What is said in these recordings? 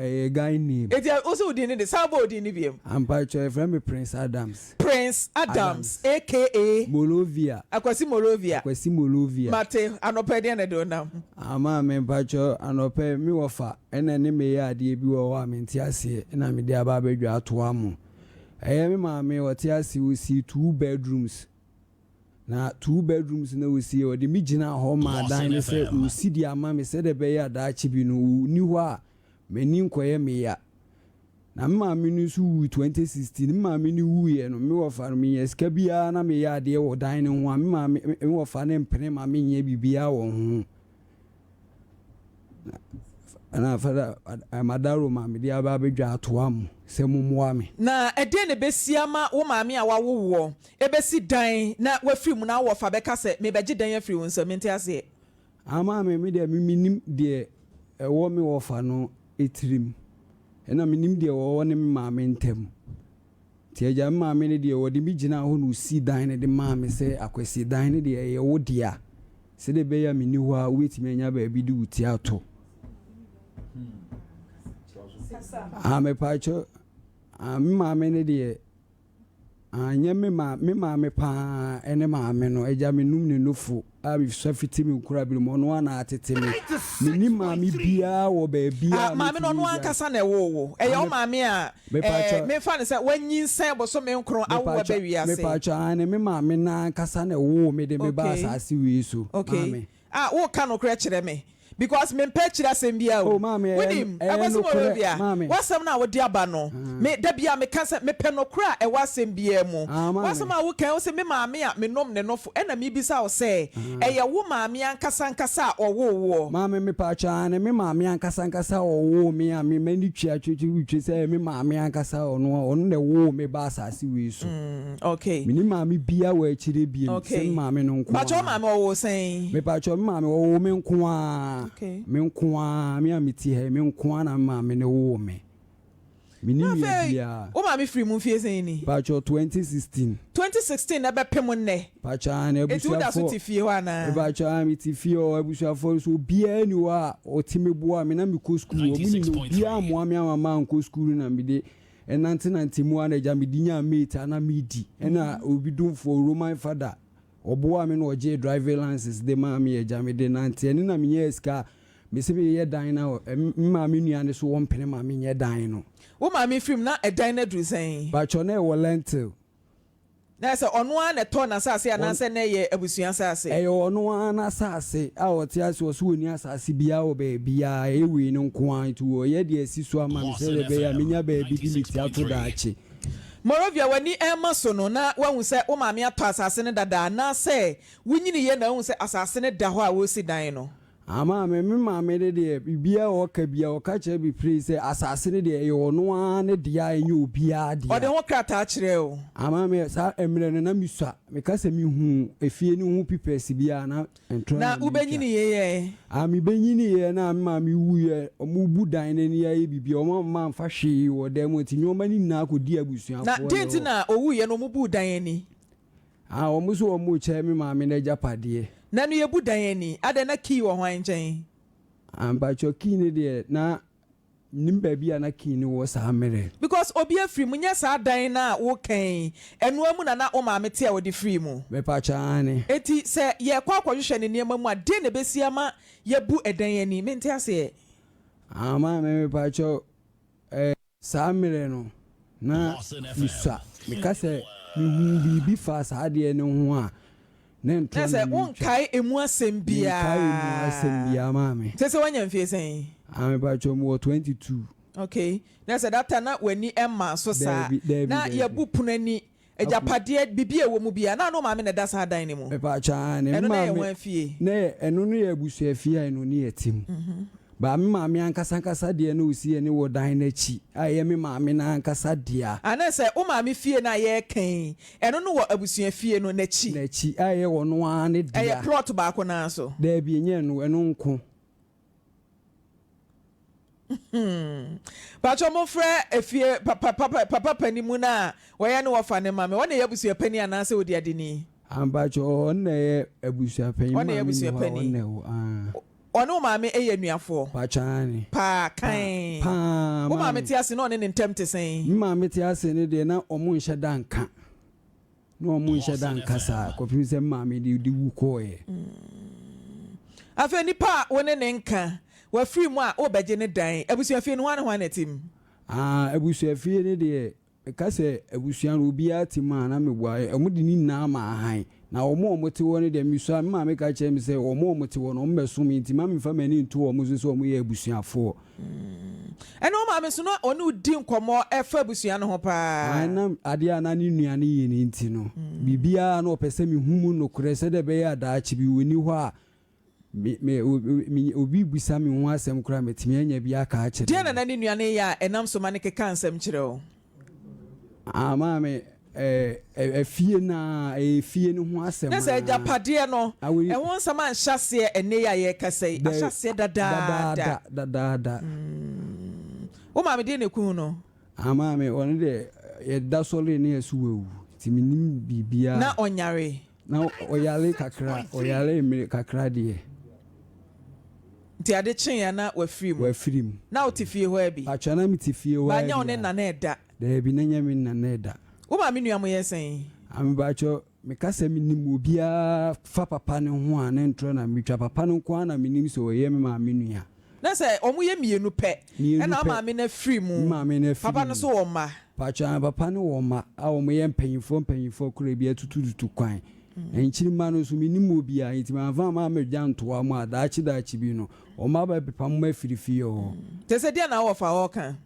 a guy name. It also didn't the Sabo didn't. I'm patcho from me Prince Adams. Prince Adams, aka Molovia. Akwasi Molovia. Akwasi Molovia. Mate, anope na do now. Ama me patcho anope mi wofa ena ne me ya de bi wo wa me ntiase na me de aba badwa ato amu. Me maame wotiase we see 2 bedrooms. Na 2 bedrooms na we see o de mi gina ho ma dan ne se we see di ama me se de be ya da achi bi no ni ho a mani nkoye me ya. Na maame ni su 2016 maame ni wu ye no me wofa no me yeska bia na me ya de wo dan ne ho a me maame me wofa ne mpene ma me nya bibia wo ho. Ana fada amadaro maame de aba badwa ato amu. Na ede ne besia ma wo maame a wawo ebesi dan na wafiri mu na wo fa beka se me beje dan afiri wo nso mente ase ama me de minim de wo me wo fa no etrim ena minim de wo ne maame ntem ti eja maame ne de wo de mi gina ho no si dan ne de maame se akwasi dan ne de ye wo dia se de be ya mini ho a wetimi anya ba bi de wuti ato me pacho maame ne de anya me maame pa ene maame no eja me num ne nofo a bi safiti me kura bi mo no na atete me ni maame bia wo ba bia maame no no ankasa na ewo e ya maame a me fa ne se wanyin san bo so me nkro awo ba wi ase me pacho ane me maame na ankasa na ewo me de me ba asase wi so maame wo ka no kra kire me because me pechira sembia o winim abaso morobia wasam na wodi aba no me da bia me kansa me penokra e wasembia mu wasam a wo kan wo se me maame a me nom ne nofo e na me bisa wo se e ye wo maame ankasa nkasa owo maame me pacha ne me maame ankasa nkasa owo me a me mani twa twetwe se me maame ankasa ono ne wo me ba asase wi so okay me ni maame bia wo akire bia se maame no nko pacha maame owo sen me pacha me maame owo me nko a okay me nkoa me amiti he me nkoa na maame ne wo me ni bia o maame firi mu fie sen ni pacho 2016 na be pem nne pacha na ebusuafo etu da so ti fie ho ana pacha amiti fie o ebusuafo so bia ni wa otime boa me na me ko school o me ni bia mo ame amama nko school na me de enantinanti mu ana ja me dinya mate ana medi ena obi dumfo Roman father oboa me no oje driver license de maame e ja me de nanti eni na me yeska me se be ye dan na maame nuane so wo mpene maame nye dan no wo maame film na e dan na dru sen ba cho na e wo lentil na se ono an na to na sase ana se na ye abusuan sase e ono an na sase a oti ase wo so oni asase bia wo be bia e we no nko an tu wo ye de asi so ama me se le be ya menya ba bi di ato da achi Morovia wani ema so no na wahu se wo maame ato asase ne dada na se wunyini ye na hu se asase ne da ho a wo si dan no ama me maame de bibia o ka bia o ka che bi pray se asase ne de ye ono an ne dia enye obia dia o de ho krata kire o ama me sa emre ne na misua me ka se mi hu efie ni hu pipes bia na entro na ubenyini ye ami benyini ye na maame wu ye omu bu dan ne ne ye bibia o ma mfa hwe wo dem nti nyoma ni na akodi abusuafo na denti na owu ye no mu bu dan ni o mu so o mu che me maame na japade na no ye bu dan ni ade na key wo hwan nchen amba cho key ne de na nimba bia na key ni wo sa mere because obi afiri mu nya sa dan na wo kan enu amu na o maame te a wo di free mu me pa cha ne eti se ye kwa hwehwe ne niam mu ade ne besia ma ye bu edan ni mente ase ama me pa cho sa mere no na misa me ka se mi hu bibi fa sa de ne ho a na se won kai emu asembia maame se wanya mfie sen ame ba chomo 22 okay na se data na wani emma so sa na ye bu punani ejapade bibie wo mu bia na no maame na dasa dan ni mu me ba cha ne maame na ye wan fie na enu no ye busu afie enu ni etim ba me maame ankasa de na osi ne wo dan na chi aye me maame na ankasa dia ana se o maame fie na ye kan eno no wo abusua fie no na chi aye wo no an ne dia aye plot ba ko na so da bi enye no eno nko ba cho mo frɛ efie papa panimu na wo ye ne wo fa ne maame wo ne ye abusua pani ana se odi ade ni amba cho na ye abusua pani maame ono maame eye nuafo pa chani pa kan wo maame te ase no ne ntem te sen maame te ase ne de na omo nhye danka no omo nhye danka sa kopim se maame de wu koe afa nipa wone ne nka wa free mu a obeje ne dan abusua fie no hwan na tim abusua fie ne de ka se abusua no obi atim na mebua omo de ni na ma han na omo te woni de misua maame ka che mi se omo te woni omo beso mi nti maame fa mani nto omo so omo ye abusuafo eno maame so no onu di nkomo efa abusua no ho pa na ade ana ni nuane ye ni nti no bibia na opese mi humu no kure se de be ya daachi bi woni ho a me obi busa mi ho asem kura metimi anya bi aka a kire de na ni nuane ya enam so mane ke kansem kire o maame fie na fie no ho asem na se japade no e ho nsama anhyase ene ya ye kasai ahyase dada o maame de ne ku no maame won de ye da sole ne esuwewu timinim bibia na onyare na oyale kakra de ti ade chen ya na wafrim na otifie ho abi achana mitifie ho ba nya one na na eda da bi na nya mi na na eda wo ma me nuamo yesen ambacho mekasa minim obia fa papa ne ho a ne ntro na mitwa papa no ko na minim so ye me ma me nua na se omo ye mienu pe e na ma me na free mu papa no so wo ma pacha papa ne wo ma a omo ye mpanyifo kura bi atututu kwan enchiri ma no so minim obia ntima va ma medja ntoa mu adaachi bi no o ma ba pepa mu afirifie ho te se dia na wo fa wo kan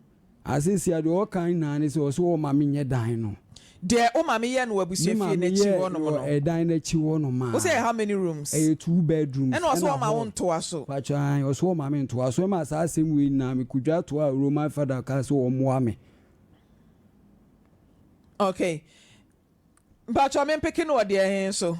asisi ade wo kan na ne se wo so wo ma me nye dan no de o ma me ye no abusua fie na chi wo no mo no dan na chi wo no ma wo say how many rooms 2 bedrooms and also ma won toa so pacha wo so ma me ntoa so ma sa asem we na me kudwa toa Roman father ka so wo moa me okay but I'm picking what they so.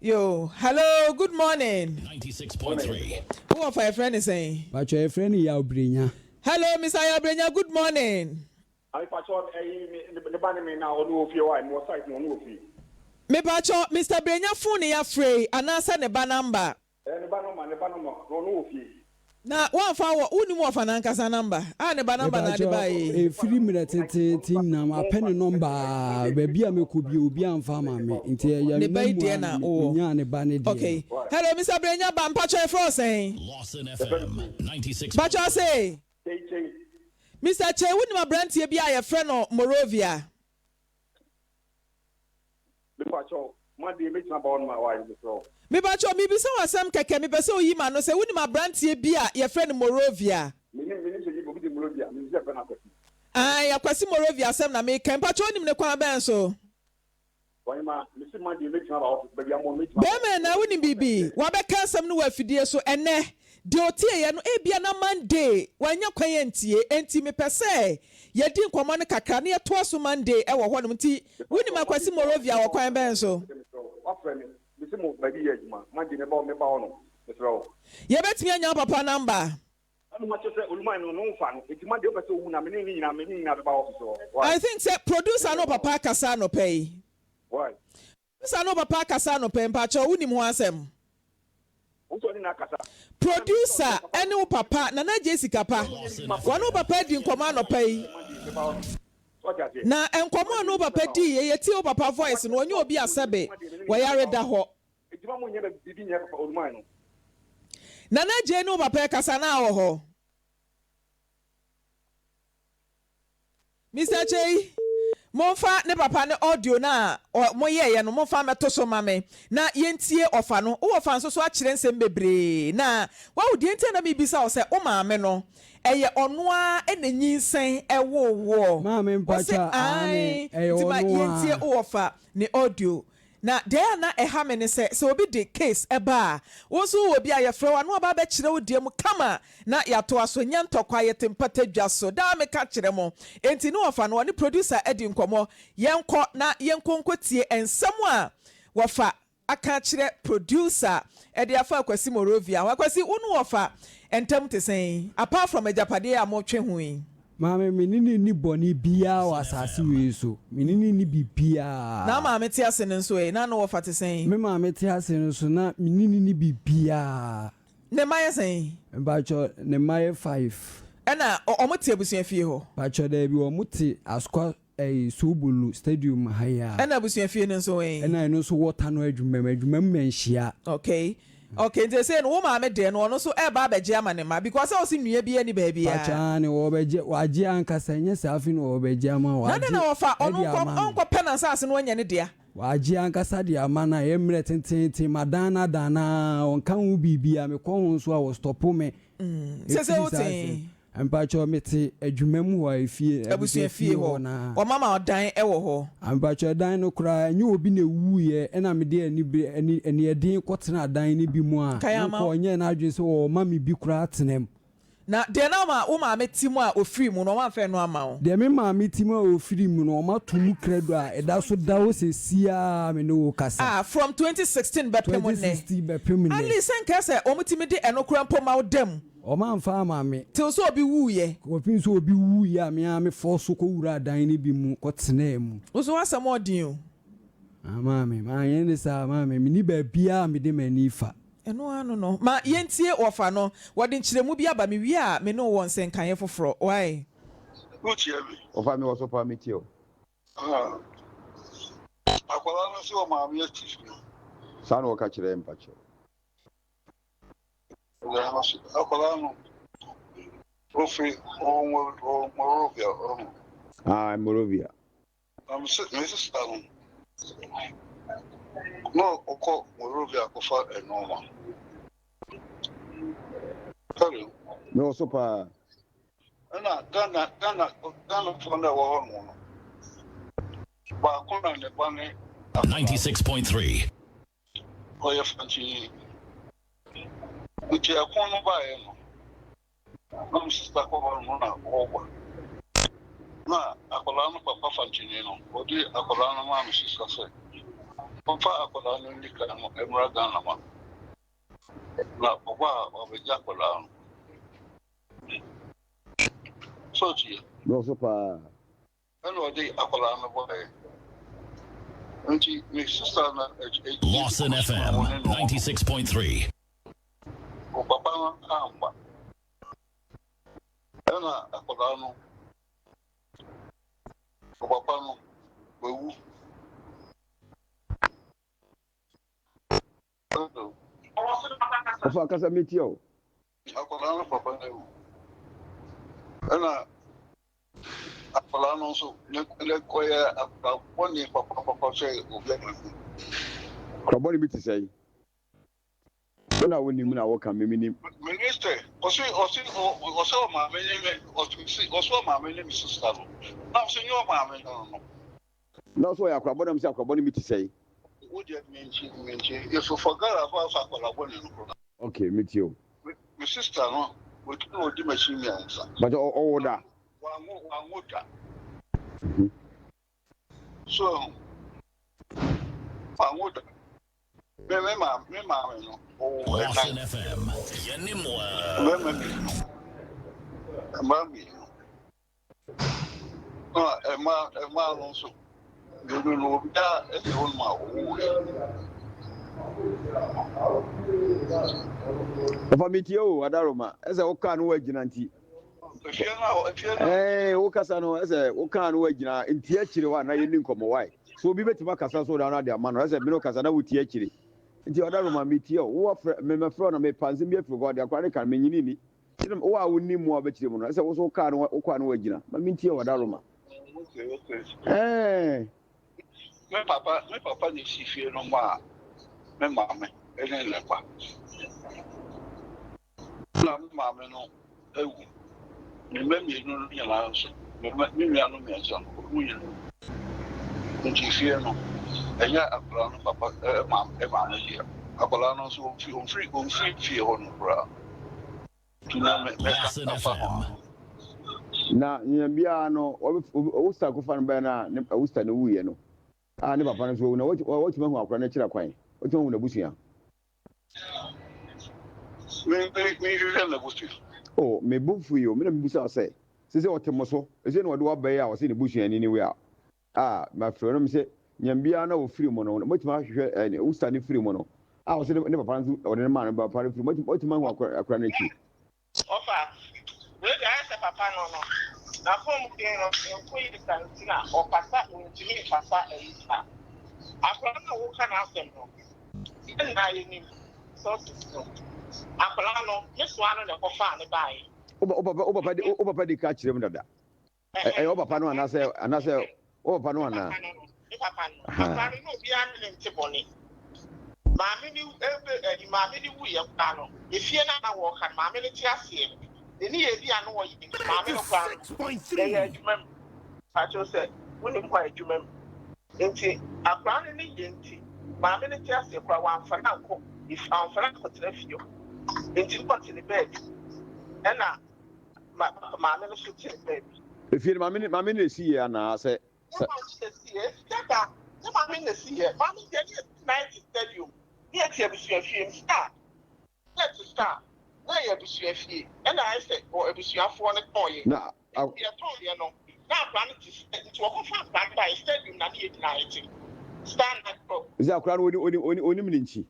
Yo, hello, good morning. 96.3. Who of my friend is saying? But your friend Yabrenya. Hello, Mr. Yabrenya, good morning. I patrol the banner now on of your more site on Woofy. Me patrol Mr. Brenya phone ya free and answer the banamba. And the banner on Woofy. Na one for uni mo fa nankasa number a ne ba number na de ba e free minute tin na ma pen number ba bia me ko bi obi amfa ma me nti ya ne ba die na o nya ne ba ne die okay hello Mr. Brenya ba mpacho e fro sen Lawson FM 96. Pacho say Mr. Che wuni ma brantie bi a ye frɛ no Morovia me patrol Monday meet my born my wife so me pacho me bi se wasam keke me pese oyi ma no se wuni ma brantie bi a ye frɛ no Morovia me se you be Morovia me se fe na kwasi ya kwasi Morovia asem na me kan pacho nim ne kwan ben so why ma me se Monday meet my office be am meet be me na wuni bibi wa be kan asem no wa fidie so ene de otie ye no ebia na Monday wanya kwan ye ntie enti me pese ye di nkomo no kakra na ye to aso Monday e wo ho no nti wuni ma kwasi Morovia wo kwan ben so ye betimi anya papa number I think say producer no papa kasa no pay why producer no papa kasa no pay mpacho wuni ho asem producer ene wo papa na Jessica pa wano papa di nkomo no pay na enkomo no papa di ye ti wo papa voice no onye obi asebe wo yare da ho na je no papa kasa na wo ho Mr. Che monfa ne papa ne audio na moye no monfa meto so mame na yentie ofa no wo ofa nso so a kire nsem bebre na wa wo die ntie na bibisa wo se o maame no eye onoa enanyinsen ewowo maame mpacha ane eye onoa yentie ofa ne audio na there na eha me ne se obi de case eba wo so obi ayefre wa no aba be kire wo die mu kama na yato aso nya ntokwa yetempata dwa so da me ka kire mo enti no ofa no ne producer edi nkomo yenko na yenkonkotie ensem a wofa aka kire producer edi afa akwasi Morovia akwasi unu ofa entem te sen apart from ejapade a mo twe hui maame menini ni boni bia wa asase we so menini ni bibia na maame te ase ne so na no wofa te sen me maame te ase ne so na menini ni bibia ne maye sen mbacho ne maye 5 ɛna ɔmo te abusua fie hɔ pacho da bi ɔmo te askwa Subulu stadium haya ɛna abusua fie no nso wɛn ɛna ɛno nso wɔta no adwuma menhyia okay nti say no wo maame de no ɔno so ɛba abɛgye ama ne ma because ɔsi nnua bi ani baabi a pacha ne wɔbɛgye wagye ankasa nyɛ safi no wɔbɛgye ama wagye na wɔfa ɔno nkɔ pɛ na nsase no anya ne dea wagye ankasa de ama na yɛmmerɛ tententen madana dana ɔnka ho bibia me kɔ ho nso a wɔ stopo me sɛ wote ampacho mete adwuma mu wɔ efie abusua fie hɔ na ɔmama ɔdan ɛwɔ hɔ ampacho dan no kura nye obi na wuye ɛna me de ani edin kɔtena dan ne bi mu a ko nye na adwe so o mami bi kura atenem na de na ma wo maame timu a ofiri mu no ɔma fɛ no ama wo de me maame timu a ofiri mu no ɔma tomu kredo a ɛda so da wo sesia me no kasa from 2016 bepem ne 2016 bepem ne ali senka sɛ ɔmutimi de ɛno kura mpoma wo dam Oma mfa maame till so obi wuye kopin so obi wuye a me fo so ko wura dan ne bi mu ko tena mu so wasam odin o maame ma yen ne sa maame me ni ba bia me de mani fa eno anu no ma yentie ofa no wode nkyeremu bi aba me wi a me no won senkan foforo why Uchi abi. Ofa mi waso pa mi ti o. Akwala no so ma mi ati. Sa no ka kire mpacho. Akwala no. Ofi o Morovia. Morovia. Mrs. Talon. No, oko Morovia kofa enoma. Hello. No so pa. Na Ghana fonda wa hono. Ba kuna ne bane 96.3. Oye fanchi. Uche akono ba e no. Na msista ko hono na owa. Na akola no papa fanchi ni no. Odi akola no ma msista se. Papa akola no ndika no emra Ghana ma. Na oba obeja akola no. No so pa. Ano di akola no boy. Anti my sister na Lawson FM 96.3. O papa na amba. Ana akola no. O papa no wewu. Ofa kasa mi ti o. Akola no papa na wewu. Ana akola no so le koya aboni papa say obiama. Kraboni bi ti say. Na woni mu na wo kan memi Minister, oso ma menye oso ma menye mi sister no. Na so nyo ma menye no. Na so ya kraboni mi say kraboni mi ti say. Wo dey menchi. If you forget about akola boni no. Okay, mi ti o. My sister no. We can do machine answer. But order. Wangoda. So, wangoda. Me no. Lawson FM. Yanimwa. Mami. No, Emma also. You don't know that it's on my Ofa mi ti o adaroma. Ese wo kan wo agina nti. Wo kasa no ese wo kan wo agina nti akire wa na yeni nkomo wai. So obi betima kasa so da na de ama no ese me no kasa na wo ti akire. Nti adaroma mi ti o wo me fro na me panse bi afro god akwa kan me nyini ni. Wo a wonni mu abakire mu no ese wo so kan wo kan wo agina. Ma mi ti o adaroma. Okay. Me papa ni sifie no ma. Me mama ene lepa. Na mama no ewu. Me memi no nyala nso. Me nua no me nso. Mu yin. Nti fie no. Enya akora no papa mama dia. Akora no so on free fie ho no bra. Tuna me Lawson FM. Na nyambia no o sta ko fan ba na o sta no wuye no. Ne papa no so na wo ti mahu akora na kira kwan. O ti mahu na busia. Oh, me bufu yo, me na busa say. Se otemoso, ese na wode wa bae a wo se ne busu ani ni we a. My friend no me se nyambia na wo free mo no, mo ti ma hwehwe wo sta ne free mo no. Wo se ne papa nso wode ne ma no ba papa free, mo ti ma hu akora na chi. Ofa. We dey ask papa no. Na form dey no koyi santina o pasa ntimi pasa elisa. Akwa na wo kana asem no. Na yenim. So akwa no yeso ano ne kofa ne bai. Oba di ka kire mu dada. Oba papa no anase oba papa no ana. Papa no bi an ne ntiboni. Maame ni maame ni wu ye kwa no. Efie na wo kan maame ni ti ase. Eni ye bi an wo yi. Maame no kwa no. Ye adwuma. Pacho se, woni kwa adwuma. Enti akwa ni ye enti. Maame ni ti ase kwa wa amfa na nko. If amfa na ko trafio. Enti ko tini bed. Ena maame no so tini bed. Efie maame ni esi ya na se. Maame ni esi ya. Maame dey night stadium. Yes, you have start. Let's start. Now you have fee. And I said, or a bishop for the boy. Now, I told you, no. Now, planning to walk back by stadium, not yet night. Stand at pro. Is that crowd only minchi?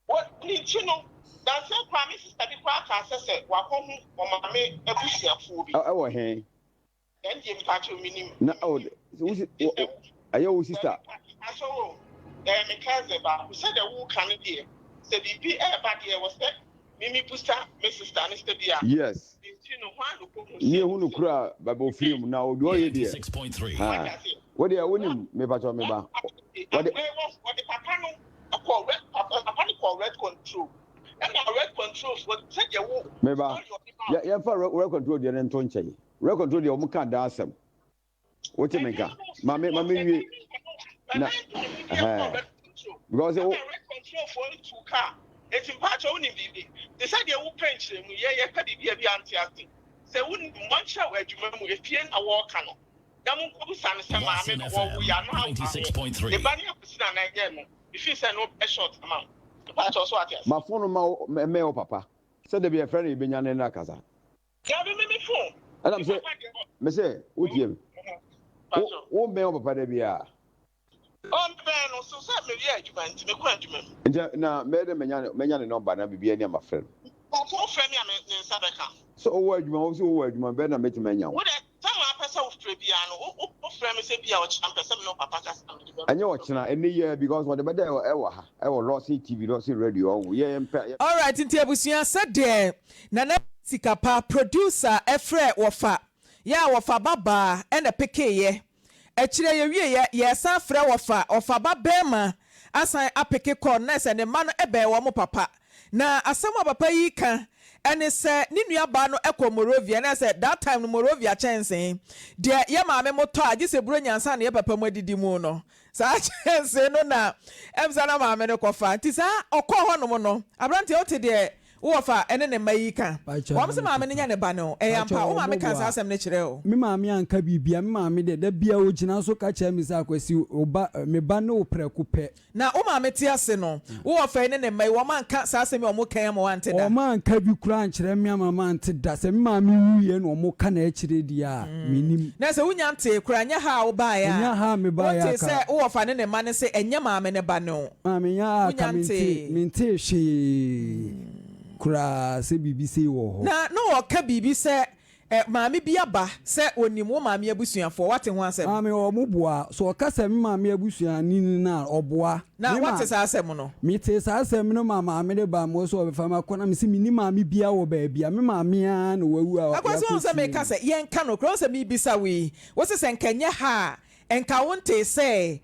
What did you know? That's a promise study crack, as I said, walk home or mammy, a bishop for me. Oh, hey. Then you catch your minimum. No, I always sister. I saw. Me cousin ba who said the who can be said be bad here was that Mimi Pusta Mrs. Stanister dia. Yes. You who kura babo film now do you there 6.3 what they are winning me ba me ba what the papa no call red control and red controls what said you who me ba ya fa red control there nton chai red control there o mu kan da asem what you make mame wi na because control for the two car it's in part only bibi they said they will pension mu ye ka bibia bi anti ati say won one show adwuma mu efie na wo ka no na mun ko san se maame no wo ya no 96.3 the bani akusina na ye no if you say no a short amount the part also at my phone ma me o papa said they be a friend e benya na kasa ya be me phone and I'm say me say udiem o me o papa da bia on no so say me ye adwuma nti me ko adwuma nja na me de menya ne number na bibia ni ma friend o to friend me am sabeka so o wa adwuma o so o wa adwuma be na me menya wo de time apesa o frɛ bia no o frɛ me say bia o champ say me no papa ka sam anya o chena any year because what the better e wa ha e wa Lawson TV Lawson radio o ye mpa all right nti abusua said there na sikapa producer efrɛ wofa ya wofa baba and a pekeye echire ye wie ye san frɛ wofa baba asan apeke corners and the man ebe wo mo papa na asɛm papa yi ka ene se ni nuaba no ekɔ Morovia na se that time no Morovia chense de ye maame motɔ agi se buro nyansa na ye papa mo adidi mu no sa chense no na emsa na maame no kɔfa nti sa ɔkɔ hɔ no mo no abrante o te de wofa ene ne mayika wo mse maame ne nya ne ba no ampa wo maame kan sa asɛm ne kyerɛ o me maame anka bibia me maame de da bia o gyina so ka kyerɛ me sa akwasi oba me ba no oprɛko pɛ na wo maame te ase no wofa ene ne mai wo manka sa asɛm o mo kan mo ante da o manka bi kura nkyerɛ me mama ante da sɛ me maame wiye no mo ka na kyerɛ dia menim na sɛ wonya ante kura nya ha wo ba ya nya ha me ba ya ka sɛ wofa ne ma ne sɛ enya maame ne ba no maame nya ka mente hwe kura se bibi se wo ho na no ka bibi se maame bi aba se onim wo maame abusuafo wate ho asɛm maame o mu boa so ka se maame abusuani na oboa na wate sa asɛm no mi te sa asɛm no maame de ba mo so obefa makona mi se mi ni maame bia wo ba bia me maame a na wawu a akwaso se me ka se yen ka no kro se mi bisa wi wo se nkanye ha enka wonte se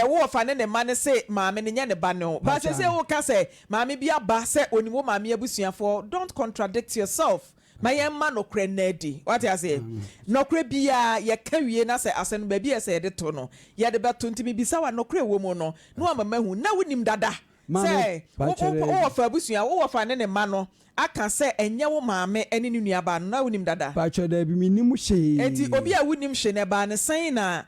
wo fa ne ma ne se maame ne nya ne ba no ba se wo ka se maame bi aba se onimo maame abusuafo don't contradict yourself mayemma nokre nadi what I say nokre bia ye ka wie na se asen ba bia se de to no ye de beto ntimi bisa wa nokre wo mu no no amama hu na wonim dada se wo fa abusua wo fa ne ma no aka se enye wo maame ene ne nuaba no na wonim dada ba cho da bi minim hye enti obi a wonim hye ne ba ne san na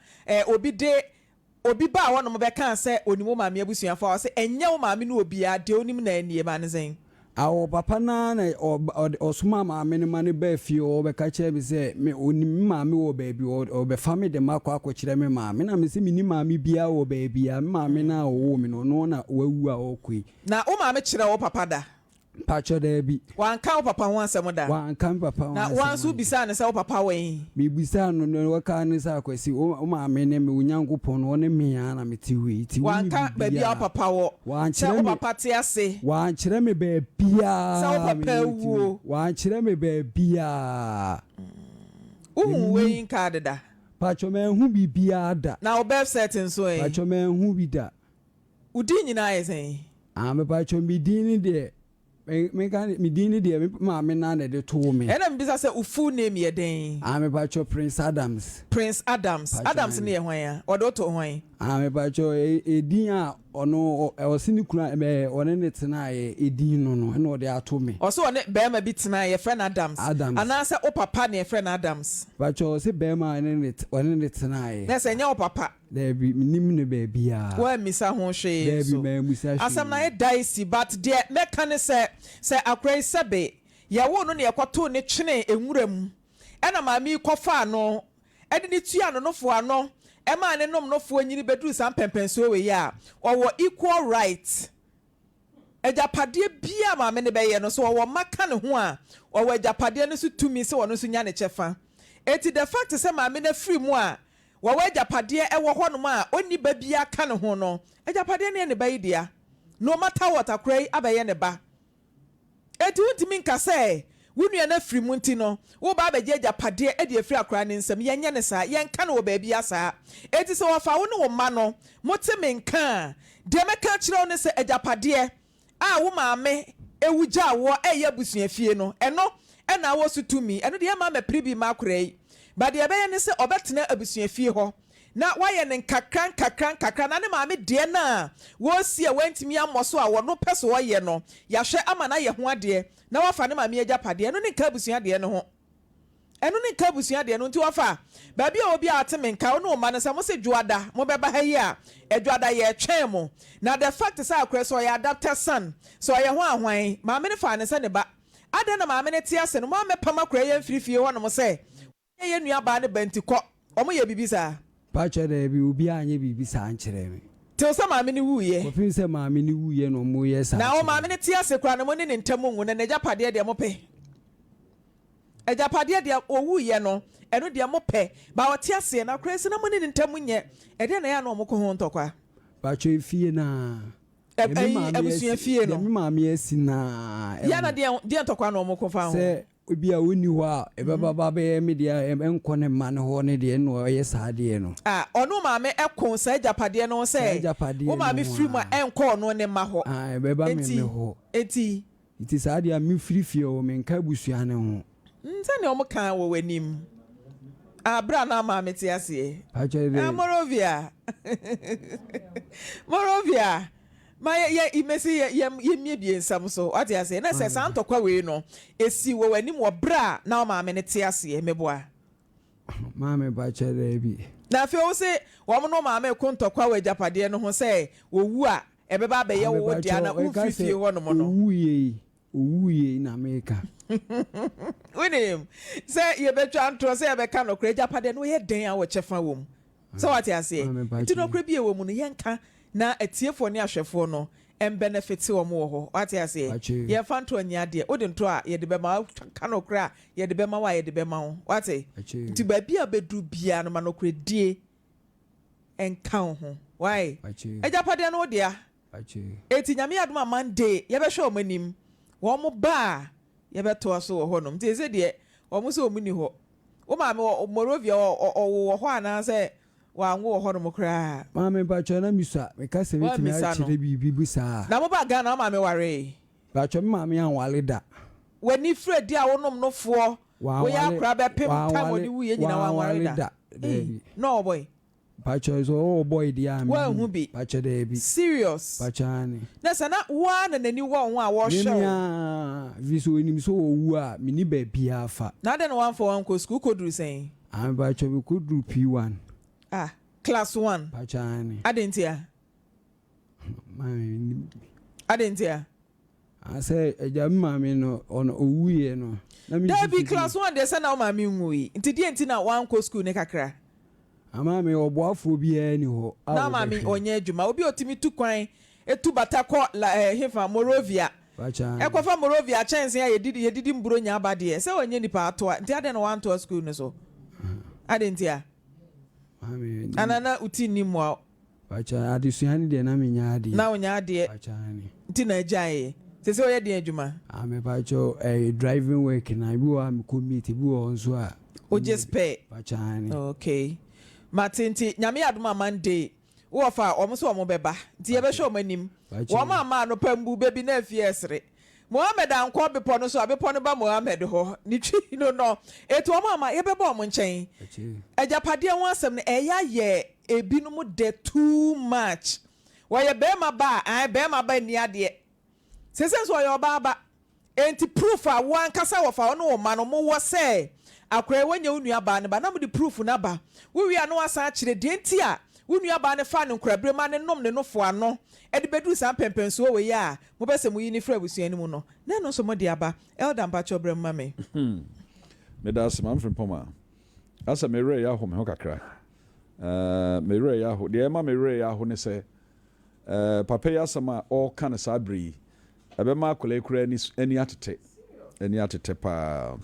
obi ba wo no mo be kan se onimo maame abusuafo wa se enye wo maame no obi a de onim na anie ba ne sen awo papa na osuma maame ne mane ba fie o be ka che bi se me onim maame wo ba bi o be family de makọ akọkire me maame na me se mini maame bia wo ba bia maame na wo me no na wawu a okui na o maame kire wo papa da Pacho debi. Wan ka papa ho asem da. Wan kan papa. Na wan so bisa ne se papa wen. Me bisa no waka ne sa kwesi o maame ne me onyankopon no ne me ya na meti we ti. Wan ka ba bia papa wo. Wan kire me papa te ase. Wan kire me ba bia. Sa papa wo. Wan kire me ba bia. Wen ka da. Pacho me hu bibia da. Na obef setting so eh. Pacho me hu bi da. Udi nyina esen. Me pacho mi dini de. Me kan mi dini de maame na de to me. Ena mbisa se ufu name ye den. Me pacho Prince Adams. Prince Adams. Pacho Adams ne ye hwan ya? Odo to hwan? Me pacho edin a ono osini kura one ne tena ye edin no na ode ato me. Oso one bema bi tena ye friend Adams. Ana se o papa ne friend Adams. Pacho se bema one ne tena ye. Na se nya o papa. There be nim ne be bia. Wa misa ho hwe. There be me musa hwe. Asam na ye dicey but there meka ne se akrai sebe ye wo no ne ekoto ne twene enwuram. Ena maami kofa no ede ne tua no nofo ano. Ema ne nom nofo anyini beduru sam pempenso we ya. Owo equal right. Ejapade bia maame ne be ye no so owo maka ne ho a owo ejapade no so tumi se wono so nya ne chefa. Eti the fact se maame na free mu a wo ejapade ewo ho no ma oni ba bia ka ne ho no ejapade ne ne ba idia no matter what akrai abaye ne ba eti untimi nka se wunu na free mu nti no wo ba abaje ejapade e de free akrai ne nsam yenye ne sa yenka ne wo ba bia sa eti se wo fa wo ne wo ma no motime nka de meka kire wo ne se ejapade a wo maame ewuja wo eye busua fie no eno na wo so tumi eno de ma pribi ma akrai ba de ebe ne se obetena abusua fie ho na waye ne kakran na ne maame de na wo sie wantimi amoso a wono peso wo ye no ya hwe ama na ye ho ade na wafa ne maame agapade eno ne ka abusua de ne ho eno ne ka abusua de no nti wafa ba bia obi ateme nka wo no ma ne se mo se dwoada mo beba ha yi a edwoada ye twen mo na the fact is akure so ya adapter son so ye ho ahwan maame ne fa ne se ne ba ade na maame ne tie ase no maame pama kure ye mfirifie ho no mo se ye nua ba ne bantikọ omo ye bibisa pacho de bi obi anye bibisa ankere me te so maame ne wuye ko fin se maame ne wuye no mo ye sa na o maame ne tie ase kura no mo ne ntamu ngu na japade de mo pe ejapade de o wuye no eno de mo pe ba o tie ase na kura se na mo ne ntamu nye e de na ya no mo ko ho ntokwa pacho fie na abusua fie no me maame asi na ya na de ntokwa no mo ko fa ho se obi a woni ho a ebeba be me de enko ne ma ne ho ne de no ye saade no ono maame ekon sa japade no se o maame firi mu enko no ne ma ho ebeba me ho eti saade a me firi fie o me nka busua ne ho nse ne o mo kan wo wanim abra na maame ti ase Morovia ma ye imesi ye mie bi ensam so what you say na se santokwa we no esi wo wani mo bra na ma me ne te ase meboa ma me ba chere bi na fe o se wo mo no ma me kontokwa we japade no ho se wo wu a ebeba be ye wo dia na ufifie ho no mo no owuye na America winim se ye betwa ntro se ye be ka no kra japade no ye den a wo chefa wo mu so what you say ti no kra bi e wo mu no ye nka na etiefo ne ahwefo no em benefit wo mo ho what you say ye fa nto anya de o de nto a ye de be ma ka no kra ye de be ma wa ye de be ma ho what ti ba bia bedu bia no ma no kra die enka ho why ejapade no dia eti nyame adoma Monday ye be hwe o manim wo mo ba ye be to so wo ho no ti ze de o mo so o muni ho wo ma me Morovia o ho ana se wa nwo ho no mo kra ma me ba cho na misa me ka se betimi a chire bibi busa na mo ba ga na ma me ware ba cho ma me anwale da wani fredi a wonom no fo wo ya kra be pem time odi wu ye nyina wa ware da no boy ba cho so boy dia me wa hu bi ba cho da bi serious ba cho ani na sana wa na nani wo ho a wo show ya viso enim so owu a me ni ba bia fa na de no one for one ko school ko duru sen am ba cho be ko duru P1 class 1 pachani adentia adentia ase eja mama no on owuye no na mi be class 1 de say na mama nwui nti die nti na wan ko school ne kakra ama me oboafo bi ani ho na mama onye adwuma obi otimi tu kwan etu bata ko hefa Morovia Ekwafa Morovia chance ya yedidi mburo nya abade se onye nipa atoa nti ade no wan to school no so ade ntia anana uti ni mo bacha ade suhani de na menya ade na onya ade bacha ni nti na ajaye se oye de adwuma me bacho driving work na bi wa me commit bi wo nso a o just pay bacha ni okay matinti nyame aduma Monday wo fa omo beba nti ye be show manim wo ma no pambu bebi na afiesre Mohammed anko bepo no so abepo no ba Mohammed ho ni twi no etu omo ma ye beba omo nchen ajapade won asem no eya ye ebinum de too much wo ye be ma ba ni ade sese so ye oba ba enti proof a wan kasa wo fa no ma no mo wo se akwa wanya unua ba ne ba na mo di proof na ba wo wi ano asa kire de enti a unua ba ne fa ne nkrabre ma ne nom ne nofo ano e de bedu san pempenso we ya mo bese mo yi ni fra busuani mu no na no so mo de aba elder mpacho brem ma me me da se Maame Frimpomaa asa me re ya ho me ho kakra me re ya ho de ma me re ya ho ne se papa ya sama o kan sa bri ebe ma akole kura ani atete pa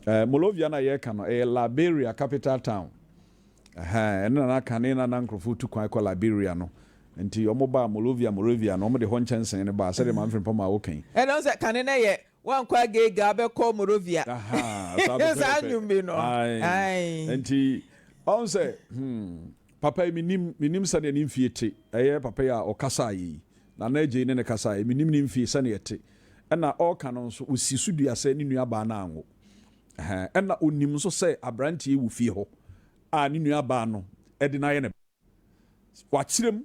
Molovia na ye kan no Liberia capital town na kanina na nkrofo tu kwan kwa Liberia no nti omo ba Molovia no omo de ho nchensen ne ba se de Maame Frimpomaa wo kan no se kanina ye wan kwa ga be ko Molovia sa nyumbi no ai nti on se papa minim sa ne mfiete papa ya okasa yi na eje ne kasa yi minim ne mfie sa ne yete na o kan no so osisu dua se ne nua ba na anwo na onim so se abrantie wu fie ho a ne nua ba no de na ye ne wachirem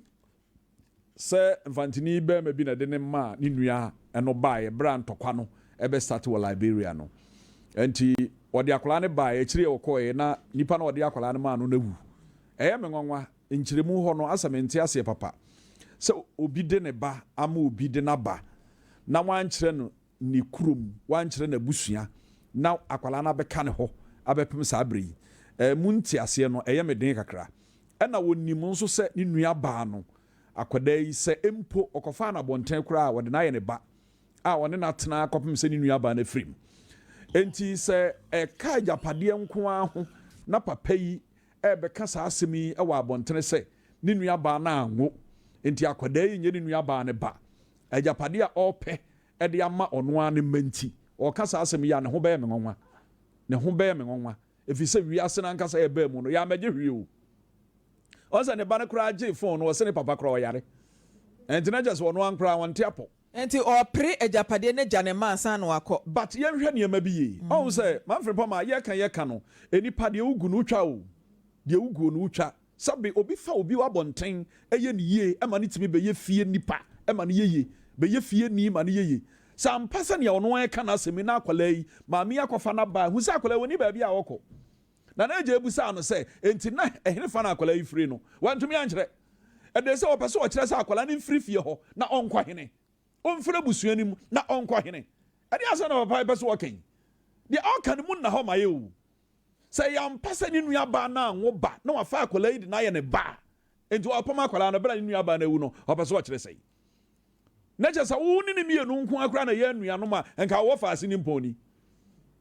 se mfantini be ma bi na de ne ma ne nua no ba ye bra ntokwa no ebe start wo Liberia no enti odi akola ne ba ye kire okoye na nipa na odi akola ne ma no na wu me nwanwa nkiremu ho no asamenti ase papa se obi de ne ba ama obi de na ba na wankire no ni kurom wankire na busua na akwala na beka ne ho abepem sa abri munti ase no me den kakra na wonim nso se ni nua ba no akwada yi se empo okofa na bonten kura wode na ye ne ba a wone na tena akopem se ni nua ba na frim enti se ka japade nko aho na papa yi beka sa asemi wa abonten se ni nua ba na anwo enti akwada yi nye ni nua ba ne ba ajapade a ope de ama ono ane manti o kasa asem ya ne ho be me nwanwa efise wiase na nkasa e ba mu no ya meje hwie o onse ne ba ne kura age phone o se ne papa kura o yare enti na just ono ankura wonte apo enti o pre ajapade ne jane man san no akọ but ye hwe ne ma bi ye on se Maame Frimpomaa ye kan no enipa de ugu no twa o de ugu no twa sabe obi fa obi wa bonten eye ne yie ema ne timi be ye fie nipa ema ne yeye be ye fie ni ma ne yeye sampasa ne ono eka na asemi na akwala yi maami akofa na ba hu se akwala woni ba bia woko na eje ebusa no se enti na ehne fa na akwala yi free no wantumi ankyere ede se opese o kyere se akwala ne free fie ho na onkwa hene omfere busuani mu na onkwa hene ade asa na papa pese wokan de okan mu na ho maye o se yampasa ne nua ba na anwo ba na wafa akwala yi de na ye ne ba enti opama akwala no bra ne nua ba na ewu no opese o kyere se na jesa woni ne mienu nko akra na ye anuanom a enka wo fa ase ni mponi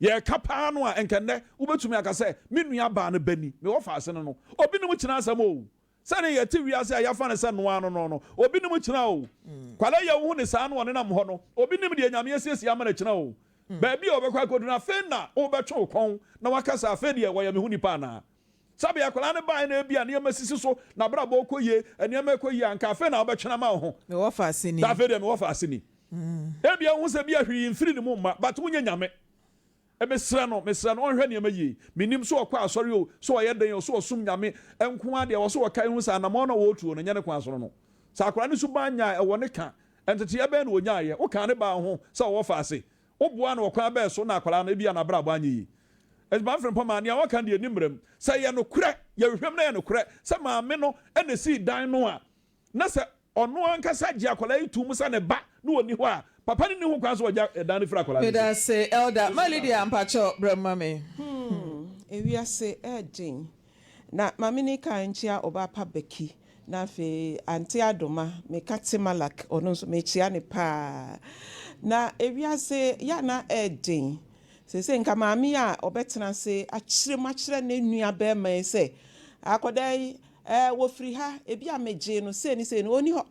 ye kapa no a enka ne ubetumi aka se me nua ba no bani me wo fa ase no obi ne mu kina asam o sane ye ti wiase a ya fa ne se no ano no obi ne mu kina o kwala ye wo ne sa no ne nam ho no obi ne mu de nyame asiesie ama na kina o ba bi obekwa kodu na fe na obetwe kon na wakasa afe de wo ye me hu nipa na sabe akwala ne ba na bia ne masisi so na bra ba okoye ene ma ekoye anka afe na obetwena ma ho me wo fa asini da fe de me wo fa asini e bia hu se bia hwi mfiri ne mu ma but wunya nyame e mesra no onhwe ne ma yi minim so okwa asori o so oye den o so osum nyame enko ade wo so okai hu sa na mo na wo tuo no nyane kwa asoro no sa akwala ne su banya e wo ne ka entete e be na onya ye wo ka ne ba ho sa wo fa ase wo boa na okwa be so na akwala na bia na bra ba anya yi as Maame Frimpomaa ne awakan de animrem say ye no kure ye hwem na ye no kure say maame no ene si dan no a na say ono ankasa gye akwala yi tum sa ne ba na oni ho a papa ni ho kwan so gya dan ne fra akwala me da say elder my lady ampacho brema me ewia say ejin na maame ni kan chia oba pa beki na fe anti adoma me kate malak ono so me chia ne pa na ewiase ya na edin se nka maame a obetena se akyire na nua be ma se akodai wo free ha ebi ameje no se ni oni ho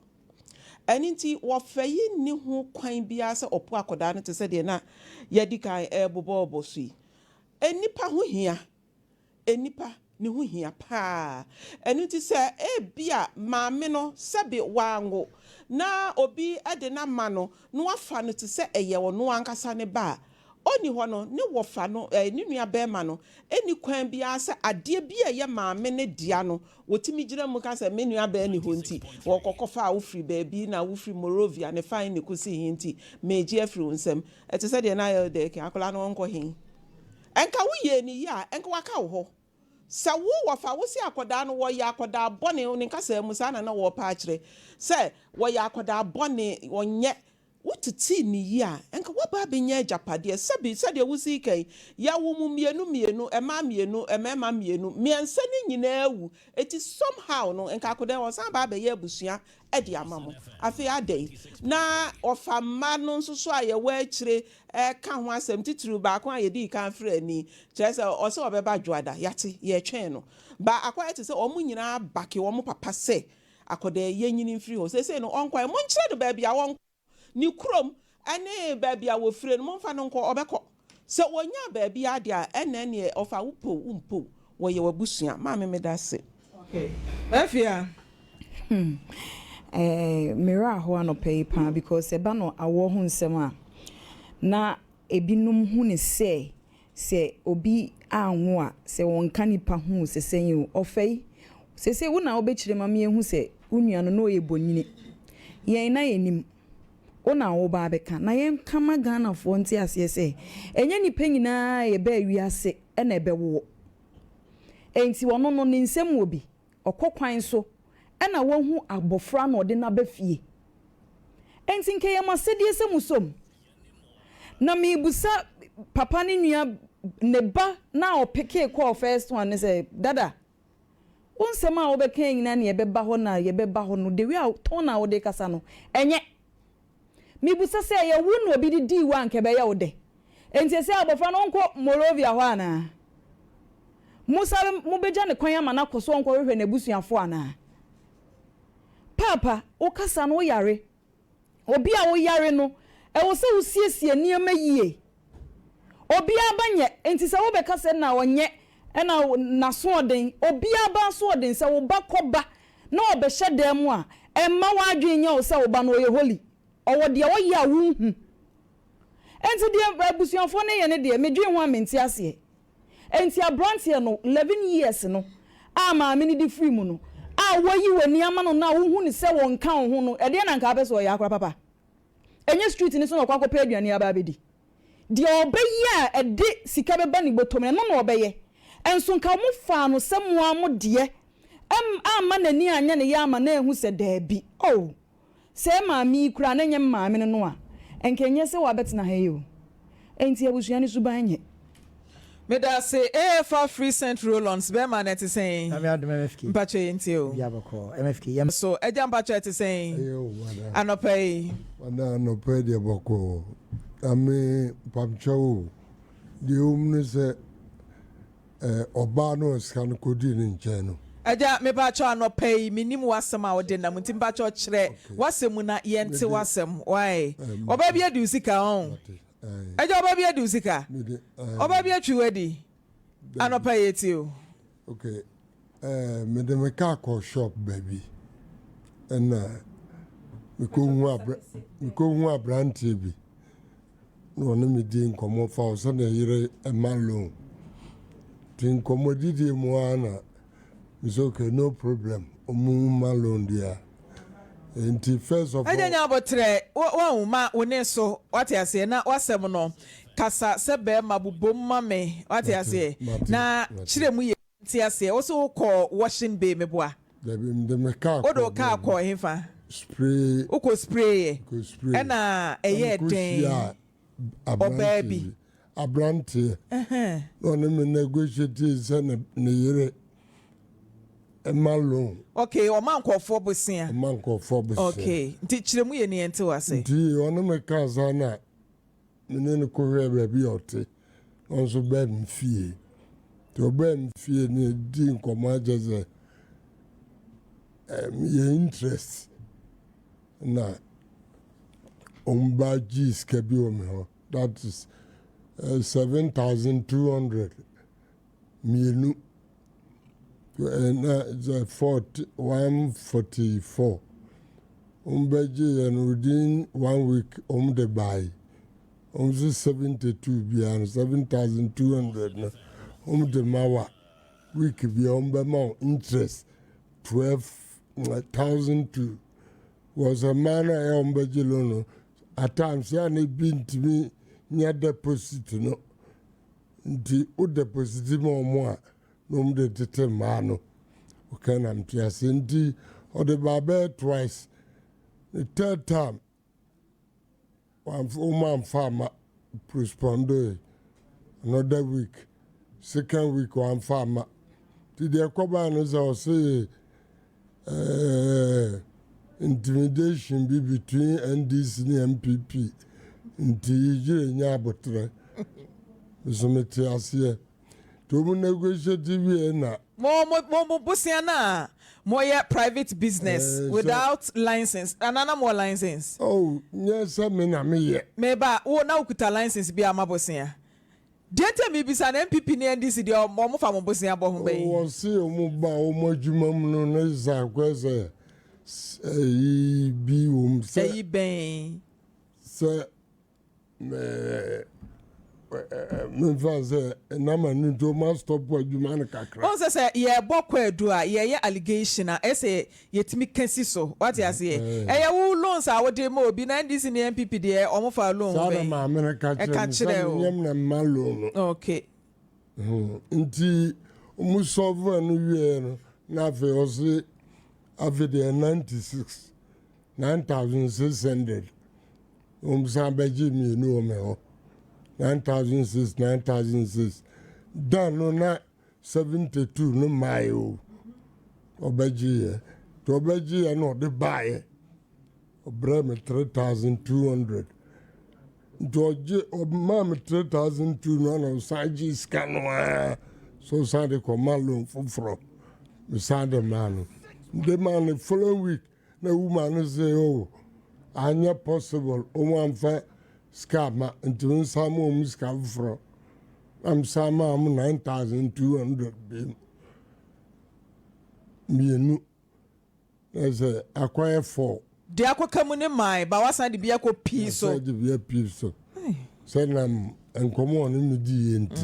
ani nti wo fayi ni ho kwan bia se opo akoda no te se de na yedi kan bobo sui enipa ho hia enipa ni ho hia pa ani nti se bia maame no sebe wango na obi ade na ma no wafa no te se eye wo no ankasa ne ba oni ho no ne wofa no ni nua be ma no eni kwan bia se ade bia ye maame ne dia no wotimi gira mu ka se me nua be ni ho nti wo kokofa wo free baabi na wo free Morovia ne fine ne kusi hinti meji afri nsem ete se de na ye de ke akola no nko hin enka wo ye ni ya enka waka wo ho sa wo wofa wo si akoda no wo ya akoda bone ne kasa mu sa na wo pa akire se wo ya akoda bone wonye wotiti ni ya enka wo ba benya japade sabi sade wo si kai ya wo mu mienu ema mienu miensa ni nyina awu eti somehow no enka akoda wo san ba be ya busua edi amamo afi adai na ofama no nso so aye wa akire ka ho asem tituru ba ko aye di kan frɛ ni kyerɛ sɛ ɔsɛ ɔbɛba dwoada yate ye twɛn no ba akwa ete sɛ ɔmo nyina bake ɔmo papa sɛ akoda ye nyini mfiri ho sɛ no ɔnkwa mo nkyerɛ do ba bia wɔn ni krom ane baabi a wo frɛ no momfa no nkɔ obekɔ sɛ wonya baabi ade a ene ne ofa umpo wo ye wabusua maame me da se okay afia mira ho anopai pa because eba no awo ho nsem a na ebinum hu ne se obi anwo a se wonka nipa hu se senyi ofai se wo na obekire ma me hu se unua no no ye bonyini yen na yenim ona wo ba beka na yen kama Ghana fo nti ase se enye nipa nyina ye ba wiase na ebe wo enti wono no ne nsem obi okokwan so na wo hu abofra na ode na bafie enti nke ye masedie se musom na me busa papa ne nua ne ba na opeke call first one ne say dada unsema a obeka nyina ne ye beba ho na ye beba ho no de wi a ton na ode kasa no enye mibusa se ye wu no obi di wa nke be ye wo de enti se abofra no nko Morovia ho ana musa mu beja ne kwan ama na koso nko hwehwe na busuafo ana papa o kasa no yare obi a wo yare no e wo se wo siesie niam yie obi abanye enti se wo be kasa na wonye na naso oden obi aba so oden se wo bakoba na obehye dem a emma wa adwenya wo se wo ba no ye holy owo de wo ya wu hu enti de abusuafo ne ye ne de medwe ho amenti ase enti abrantie no 11 years no a maame ni di free mu no a woyi wani ama no na wo hu ni se won kan ho no e de na nka abeso ya akwa papa enye street ni so no kwa kopa aduane aba abedi de obeyi a ede sika beba ni botomene no no obeye enso nka mo fa no se mo amo de ama nani anya ne ya ama na ehu se daabi oh se maami kura na nye maami no a enkenye se wa betena ha yo enti abusua ni subanye me da say for free cent roll-ons be man it saying I'm at MFK mpacho enti o ya bako MFK so eja mpacho it saying anopai wana anopai de bako ame pamcho de umne se oba no scan kodi ni nche no eja me pacho anopai minim wasem a ode na mutim pacho kire wasem na yente wasem why oba bia di usika on eja oba bia di usika oba bia twiwadi anopai eti o okay me de me ka ko shop baby and me ko hu abrantie bi no na me di nkomo fa o so na yire e man loan tin komodidi mo ana it's okay no problem omu man loan dia enti first of all anya botre wo ma woni so wate ase na wasem no kasa se be ma bubom ma me wate ase na kire mu ye ti ase wo so ko washing bay me boa de me ka odo ka ko hefa spray uko spray na eye den o baby abrante no me negotiate se ne yere Malone. Okay, or man call for Bosia. Man call for Bosia. Okay, teach them we any into us. Tea on my cousin. Menene Korea baby ote. Also bed fee. To bed fee ni din komaje your interest na ombaji skebi omo. That is 7,200 mienu. And 144. Umbaji and within 1 week the buy. 72 beyond 7,200 the mawa week beyond the interest 12,002 was a man I umbaji at times yani been to me near deposit no the deposit more de tete mano okay na mtiasi ndi or the barber twice the third time one woman farmer responded another week second week one farmer to the cobans say intimidation be between NDC and MPP into Nyabotre so metiasi to negotiate na more Bosiana, more private business without license. Another more license. Oh, yes, I mean, maybe now could a license be a Mabosia. Data me be an MPP near this city or more from Bosia Bombay. Oh, see, Mojumam no Neza, Quaza, say, Bay, sir. Nama nito must stop what you man kakra. Also say yeah bokwe dua yeah allegation na say yetimi kansi so what you say eh wo loans a wo de mo bi na ndisi ne MPP de omo fa loan be Sara ma me ka kire nyam na ma loan okay nti mu solve no wie no na fe o se ave de 96 9,600 sambaji mi no me ho 9,600 done no na 72 no mayo obaji to obaji no de buy obrame 3,200 doje obmam 3,200 no saji scan so sade ko malon fufro me sade man the man the following week na woman say oh anya possible o man fa scam into some scam from some 9,200 me as a acquire for the aqua come in my but what's the be a piece so the be a piece so send them and come on in the DNT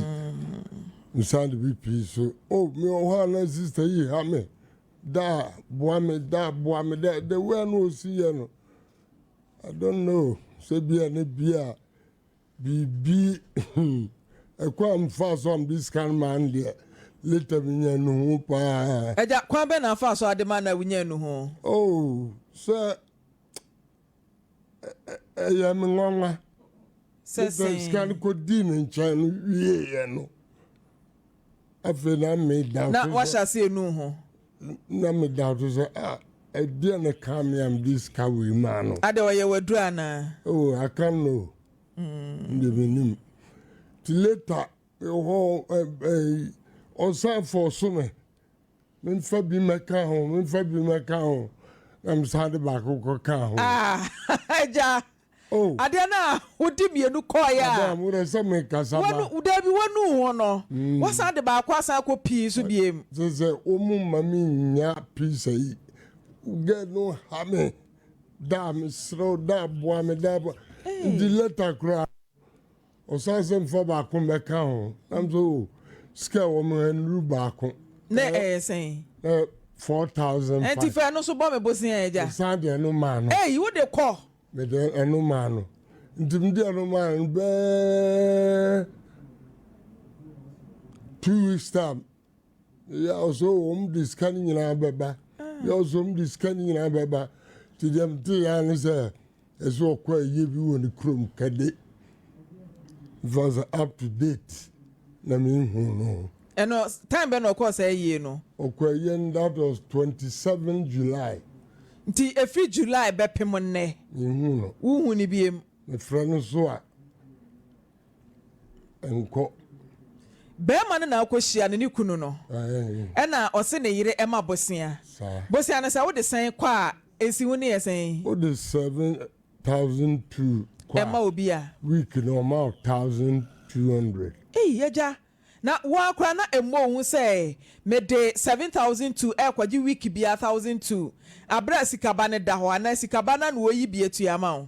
sound be piece so oh me one sister here me da boame that the one who see you I don't know say be an bia be a quam fast on this kind man there later me no pa e ja kwa be na fast so ade man na winye no ho oh sir ya me ngwa say scan ko din nchan wie no afena me down na wa sha say no ho na me down to say a dear na come am this car we man ade oye wadu ana oh I can't know the minim till later oh on sa for some men fa bi meka ho am sad back ko ka ho ja oh ade na odi mienu ko ya am we say me kasaba wonu da bi wonu ho no wa sa de ba kwa sa ko pi so biem ze omu mami nya piece yi get no hame dam slow da boa me da the letter cry o sa sem for ba ko me ka ho am so scale woman ru ba ko na say 4,000 enti fe no so bo me bosia eja sande no man eh you dey call me de eno man ndim de eno man be 2 weeks time ya also this scanning na baba ya also this scanning na baba to them dey and say eso kwa ye bi woni krom kade was up to date na me hu no And time ben of course no. Okay, that was 27 July. Nti every July bepem ne. Wu ni biem. My friend so enko. Be man na akohia ne kunu no. E na ose ne yire ema bosia. Bosia na say wo de san kwa esi hu ne yesen. Wo de 7,002 kwa. Ema obi a. Week no amount 1,200. Yeja. Na wa kwa na emo hu say me de 7,002 e kwaji week bia 1,002. Abra sikaba ne da ho ana sikaba na no yi bia tu ama ho.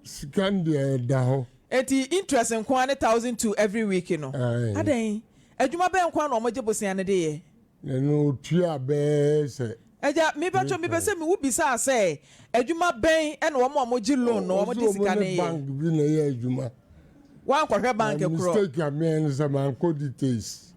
Sikande da ho. Eti interest en kwa 1,002 every week no. Aden. Adwuma ben kwa no omoje bosia ne de ye. No tua be se. Eja me bacho me pese me wo bisa say adwuma ben e no omoje loan no omoje sika ne ye. Bank bi na ye adwuma. Wan kwahwe bank ekro. Mistake amen se man ko details.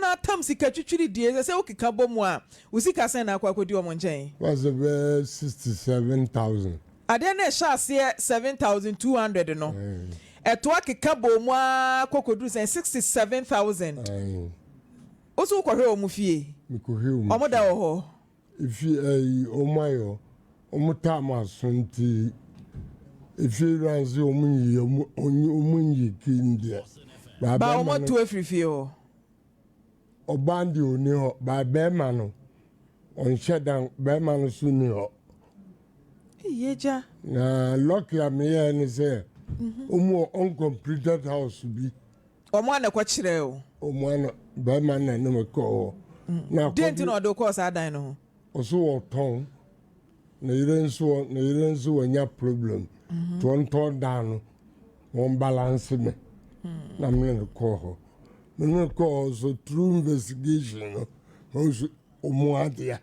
Na tam sika twitwiri die se okika bomu a usika sen na akwakodi omo nchen. Was about 67,000. Ade na sha se 7,200 no. Eto akika bomu a kokodu sen 67,000. Oso kwahwe omu fie. Mikohwe omu. Omo da ho. Ifi omayo omutama sunti ifi ranzi omunyi kinde. Ba omo tu efrifie ho. Obandi oni ho ba bema no onhye dan bema no su ni ho yeja na lucky am here ni say omo uncompleted house bi omo ana kwa kire o omo ana bema na no ko na dent no do course adan no oso wo ton na ire nso wanya problem ton down won balance me na me ko ho. No cause a true investigation. Also, Omoadia.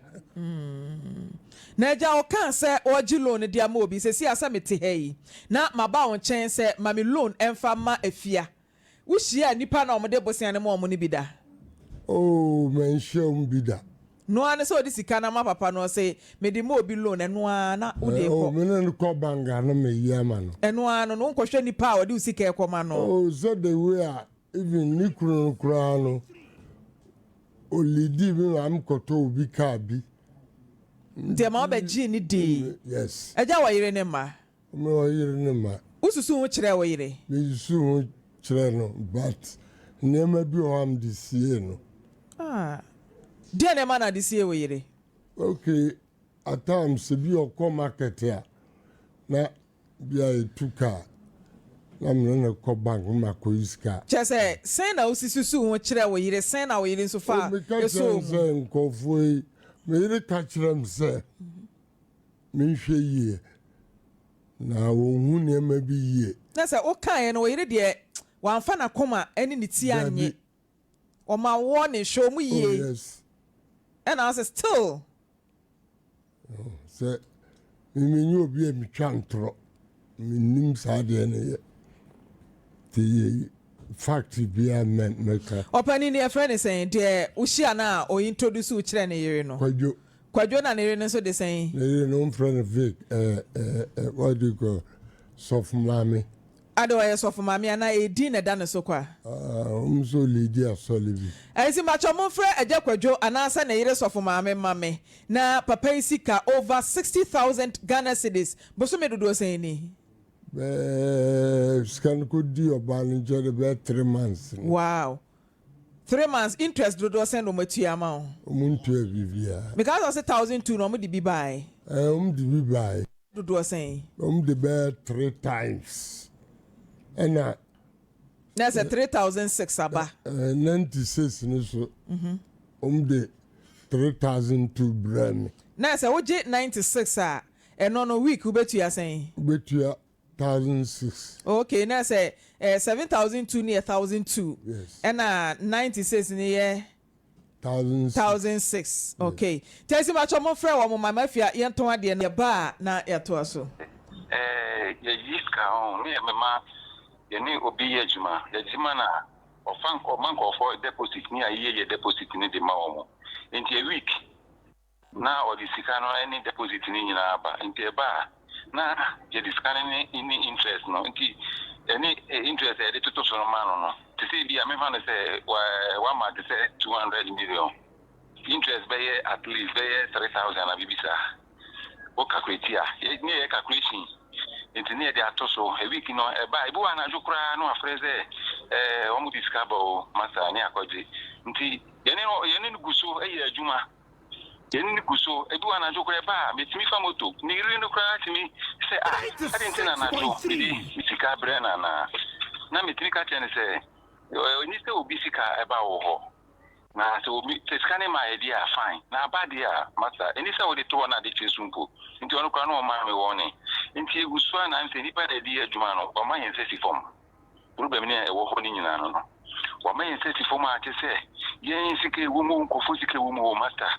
Na ja o kan se oji loan dia ma obi se si asa mete hei. Na maba on chen se mami loan emfa ma afia. Wo hia nipa na omode bosia ne mo omo ni bida. Oh, men show bida. No ane so di sika na ma papa no se me di mo obi loan eno na wo de ko. Oh, me no ko banga na me yama no. Eno ano no nko hwe nipa a wo di sika e ko ma no. Oh, so the way even Nikuru Krano Olidi me am koto obi ka bi. De ma oba ji ni de. Yes. Eja wo yire ne ma. Me wo yire ne ma. Ususu hu kire wo yire. Me susu hu kire no but nema bi o am disie no. De ne ma na disie wo yire. Okay, at times bi o ko market ya. Na bia etuka. I'm not a bank, my coiska. Chese, send out Sissu, which will you send our eating so far. Because I'm coffee, made a catch them, sir. Me share ye. Now, who never be ye. That's a okay, and wait, dear. One fan a comma, any nitian or my warning show me ye. Yes. And I said, still. Sir, me mean you'll be a chantro. Me name's hard any. The fact be a man maker. Opening your friend is saying, dear Ushiana or introduce you to any Quadro and Irene, so they say, no friend of Vic, what do you call soft mammy? I do a soft mammy and I dinner done so qua. So Lydia Solivi. I see much of my friend a Jaquadro and answer a soft mammy. Now, Papa Sika over 60,000 Ghana cedis, but so many do say. Scan could do about about 3 months. Wow. 3 months interest do send on to amount. Because I said 1,002 no be buy. The buy. Do saying. The bear 3 times. And that's a 3,006 aba. 96 so. The 3,002 brand. Now say what 96 and on a week who bet you are saying. Bet you 1,006. Okay, now say 7,002 near 1,002. Yes. And 96 near 1,006. Okay. Tell us about your more friend or my mafia. You don't the near bar na ya to aso. Yiska on me mama. You need obi ejuma. The jimana or fan or man for deposit near ye deposit in the maomo. Into a week. Now or the sikano any deposit in aba into a bar. Na je discarding any interest no any interest a little to man no to say be a member say 1 month say 200 million. Interest by at least 3,000 a bibisa. O calculate near calculation. It's near the atoso a week no a buy one a jukra no a phrase almost discover master near koji. Nti yeni guso a juma. Yeni guso a duana jukra ba, meet me from moto. Near no cry to me say I didn't tell an it's a brand na me three catch and say you need to be sick about na so scanning my idea fine na bad dia master any say we to na dey chesunko nti onu kwa no ma me woni nti egusu na nti ni pa dey dia adwuma no o ma yen sesi form problem ni e wo ho ni nyina no o ma yen sesi form a te say yen sike wo mo nkofo sike wo mo master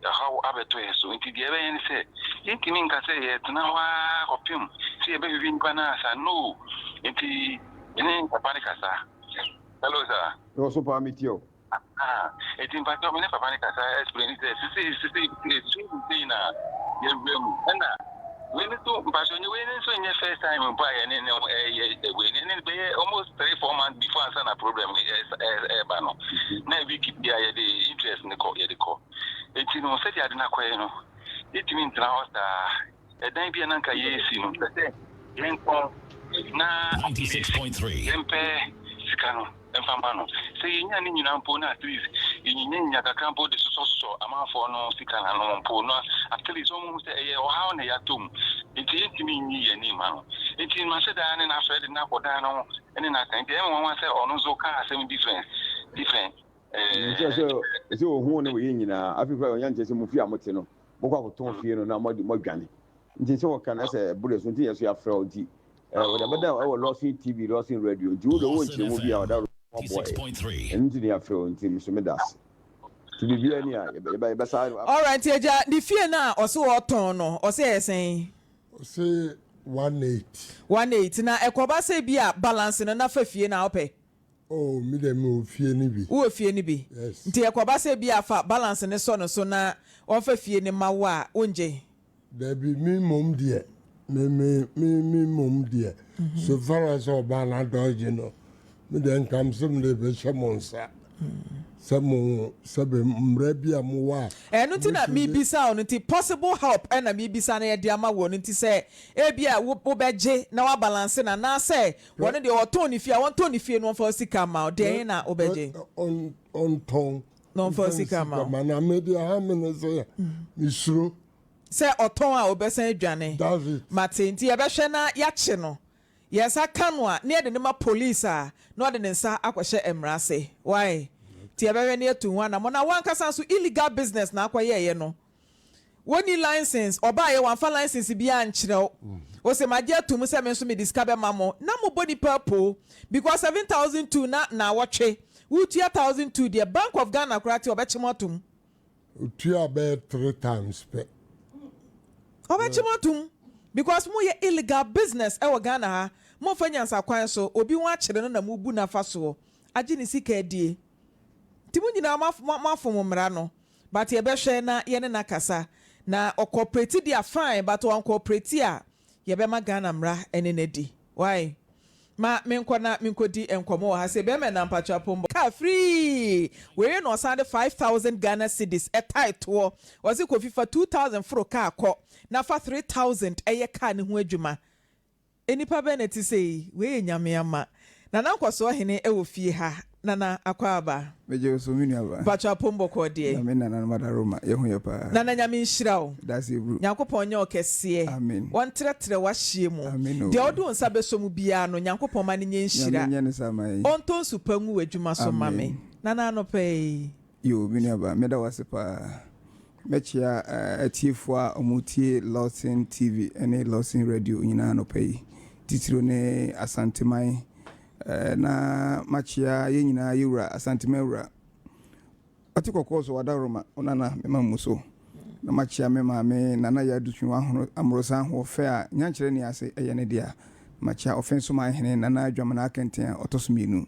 how abeto so nti dia be yen say nti min ka say ye tna wa opim see e be vivin pana sa no nti ene papa ni kasa hello sir no so pa mitio it in fact me papa ni kasa explain it see na ye na when to passion when so in your first time buy and we almost 3-4 months before answer na problem ba no na we keep the interest in the call it no set ya na kwa no it mean tra hosta e dan bia na nka ye si no say yen ko na 96.3 empe sikano emfambano say nya ni nyina mpo na at least nya kakampo de so amafo no sikana no mpo no at least so mu say e o ha na ya tom enti mi nyi ye ni ma no enti ma se da ne na afred na koda no ene na kan de won say ono zo ka asem different so ohu ne we nyina afika onya nche se mu fi amote no bokwa ko ton fie no na modwane nti se wo kana se bule so nti yeso ya fra odi we da bada we Lawson TV Lawson radio nti wo do wo nche mu bia oda 96.3 nti ne ya fra nti mi so me das ti bibia ni a e ba sa all right eja the fie na o so oton no o se esen o se 18 na ekoba se bia balance no na fa fie na ope oh mi dem o fie ni bi wo fie ni bi nti ekoba se bia fa balance ne so no so na o fa fie ni ma wa onje there be me mom there me mom there so far as oba na dodge no me dem come some dey be shamonsa sabe mrabia mo wa enu ti na mi bisa on ti possible help na mi bisa na ye dia ma wo nti se e bia wo beje na wa balance na say won de o ton ni fie won ton ni fie no for sika ma de na o beje on ton no for sika ma na media ha me say mi suro se oton a obesan adwane matinti ye be hwe na ya che no yesa kanu a ne de ne ma police a no de ne nsa akwhye emrase why ti ebere ne etu ho na mo na wan kasa so illegal business na akwaye ye no woni license oba ye wan fa license bi a nkyerɛw o se maje atum se me so me discover mamo na mo body purple because 7,002 na wotwe wo 2,002 the Bank of Ghana kurati obechimo atum utua be 3 times pe obechimo atum because mo ye illegal business e wo Ghana ha mo fa nyansa kwan so obi ho akyere no na mo bu na fa so agi ni sika adie timu nyina mafom mra no but ye be hwe na ye ne na kasa na o corporate dia fine but on corporate a ye be ma Ghana mra ene na di why ma menkona menkodi enkomo ha se be me na mpacha pombo ka free we no sand 5,000 Ghana cedis e title was it ko fifa 2,000 fro ka akọ na fa 3,000 eye ka ne ho adwuma enipa be na ti sei we nyame ama na nkwaso hene e wo fie ha nana akwaba meje so minu aba pacha pombo ko de na me nana madaroma ye ho yepa nana nyame nhyira wo that's ebru nyankopon nye okese amen won tretre wa hye mu de odu nsa beso mu bia no nyankopon ma ne nye nhyira nye ne samai onto supangu adwuma so mame nana no pe yo minu aba meda wasepa mechia atiefo a omutie Lawson TV ene Lawson radio nyina no pe titiro ne asantemai na machia ye nyina yura asantemewura atikoko so wadaroma onana mema muso na machia mema me nana ya dutwu ahoro amrosa ho fe a nyankere ne ase eye ne dia machia offense ma hene nana adwamana akenten otosuminu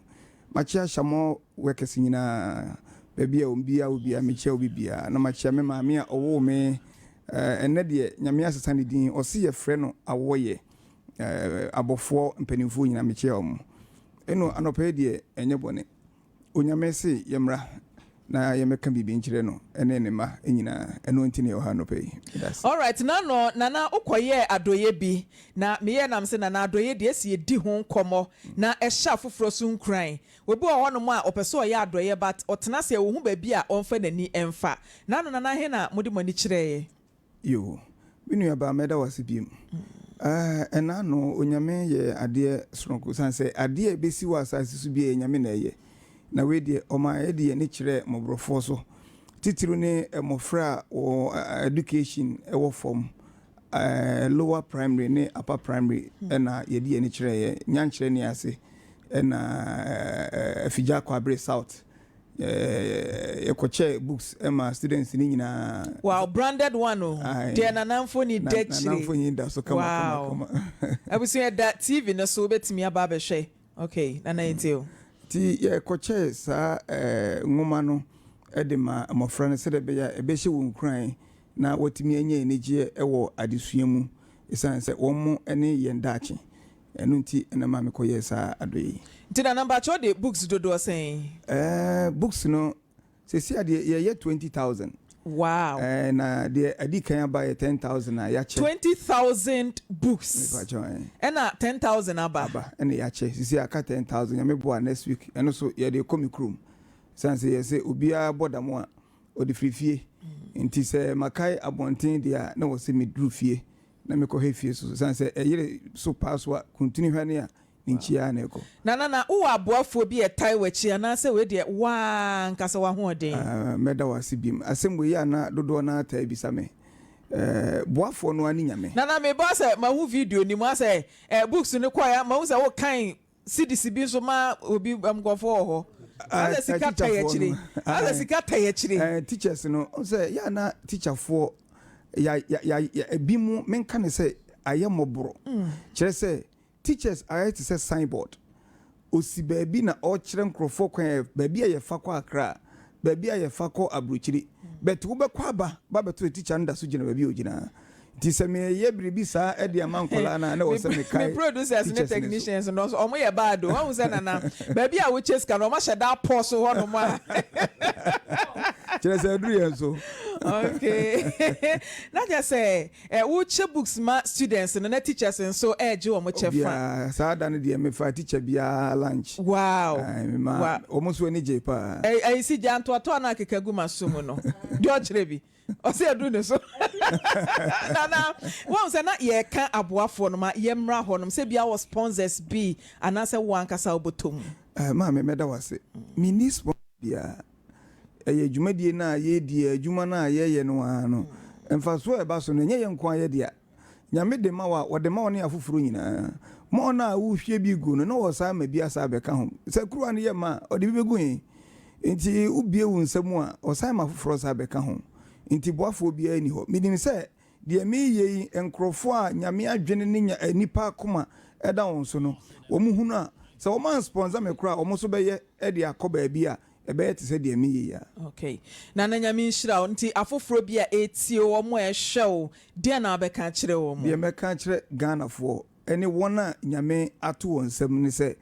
machia shamo wekesi nyina bebia ombia obia mechia obibia na machia mema me a owo me enne de nyame asesane din osi ye frɛ no awoye abofo mpanimfo nyina mechia omo eno anope de enye bone onyame se yemra na yemeka bibi nkyire no ene ne ma enyina eno ntine yo ha anope. All right, nana ukoye adoye bi na meye nam se nana adoye de esi edi ho nkomo na ehya foforo so nkran obi wo hono mu a opeso ye adoye but otena se wo hu ba bi a onfa nani emfa nana he na mudi mani kireye yo binu aba meda wasibim ena no onyame ye ade sonko sanse ade besi wa asase su bi nyame na ye na we de oma ye de ne kire mobrofo so titiru ne mofra o education e wo form lower primary ne upper primary na ye de ne kire ye nyankire ne ase na afija kwabre south ekoche books ema students ni nyina wow branded one o de nanamfo ni dechire nanamfo ni da so kama abusu that TV na so betimi aba be hwe okay na nantio ti ye koche sa ngoma no edema amofra ne sede be ya ebehye wo nkran na watimi anya enegye ewo adesua mu isan se womo ene yendache enu nti na ma me koye sa adoyi ntina number cho de books dodo saying books no se si ade ye 20,000 wow na de adi kan ba ye 10,000 na ya che 20,000 books ena 10,000 aba ena ya che si aka 10,000 ya me bo next week eno so ye de comic room sanse ye se obia bodamo a odi frifie nti se makai abonten dia na wo se me dru fie na me ko hefie so sanse eyire so paswa continue hwane a ninchia na eko na wo aboafo bi e tai wachi ana se we de wa nkasa wa hoden meda wasibim asem we ya na dodo na ta bisa me boafo no ani nyame na me boss ma hu video ni mo say books ni kwa ya ma hu say wo kan CDC bi so ma obi amgofo ho ala sika ta ya chire teachers no say ya na teacher for ya bi mu menka ne say ayemobro kire say teachers are to say signboard osi baabi na o kire nkrofo kwan baabi a ye fa kwa akra baabi a ye fa ko abrochiri but wo be kwa ba beto teacher nda so gina baabi ogina ti se me ye bribi sa e de amankola na wo se me kai me producers ne technicians no so omo ye bad o won se na baabi a wo chase ka no ma sheda pause ho no ma kire se duru yen so okay na just say wo che books ma students no na teachers so edge wo mo che fa sa da ne de me fa teacher bia lunch wow almost when je pa ai si janto to na kekagu masumu no de o kire bi o se adu ne so na won se na ye ka aboafo no ma ye mra ho no se bia wo sponsors bi anase wo ankasa obotom ma me meda wase minispo bia eye dwumadie na ye die adwuma na ye no ano emfa so e ba so no nye ye nko aye dia nyame de ma wa wode ma woni afoforo nyina mo na wo hwie bi gu no na wo sa ma bi asa be ka ho se kruwa ne ye ma ode bi begu yin nti ubie wu nsam a o sa ma afoforo sa be ka ho nti boafo bi ani ho minim se de me ye enkrofo a nyame adwene ne nipa akoma eda won so no wo mu hunu a se wo man sponsor me kra o mo so be ye e de akoba bi a ebe te se de me ye ya okay na nyame nhira nti afoforo bi a etie wo mo ehwe de na abeka kire wo mo de me ka kire Ghana fo ene wona nyame ato won sam ni se